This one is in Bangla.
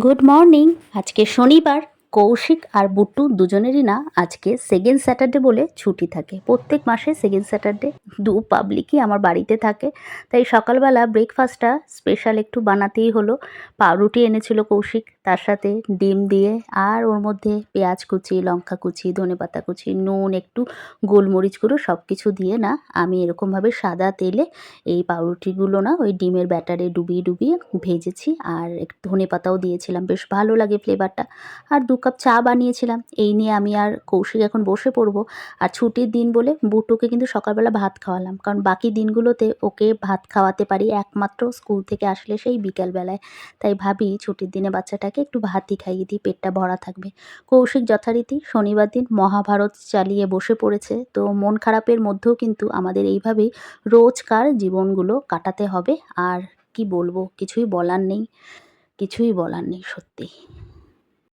Good morning. আজকে শনিবার। কৌশিক আর বুট্টু দুজনেরই না আজকে সেকেন্ড স্যাটারডে বলে ছুটি থাকে। প্রত্যেক মাসে সেকেন্ড স্যাটারডে পাবলিকই আমার বাড়িতে থাকে। তাই সকালবেলা ব্রেকফাস্টটা স্পেশাল একটু বানাতেই হলো। পাউরুটি এনেছিল কৌশিক, তার সাথে ডিম দিয়ে আর ওর মধ্যে পেঁয়াজ কুচি, লঙ্কা কুচি, ধনেপাতা কুচি, নুন, একটু গোলমরিচ গুঁড়ো সব কিছু দিয়ে না আমি এরকমভাবে সাদা তেলে এই পাউরুটিগুলো না ওই ডিমের ব্যাটারে ডুবিয়ে ডুবিয়ে ভেজেছি। আর একটু ধনেপাতাও দিয়েছিলাম, বেশ ভালো লাগে ফ্লেভারটা। আর 2 কাপ চা বানিয়েছিলাম। এই নিয়ে আমি আর কৌশিক এখন বসে পড়বো। আর ছুটির দিন বলে বুটুকে কিন্তু সকালবেলা ভাত খাওয়ালাম, কারণ বাকি দিনগুলোতে ওকে ভাত খাওয়াতে পারি একমাত্র স্কুল থেকে আসলে সেই বিকালবেলায়। তাই ভাবি ছুটির দিনে বাচ্চাটাকে একটু ভাতই খাইয়ে দিই, পেটটা ভরা থাকবে। কৌশিক যথারীতি শনিবার দিন মহাভারত চালিয়ে বসে পড়েছে। তো মন খারাপের মধ্যেও কিন্তু আমাদের এইভাবেই রোজকার জীবনগুলো কাটাতে হবে। আর কি বলবো, কিছুই বলার নেই, কিছুই বলার নেই সত্যি।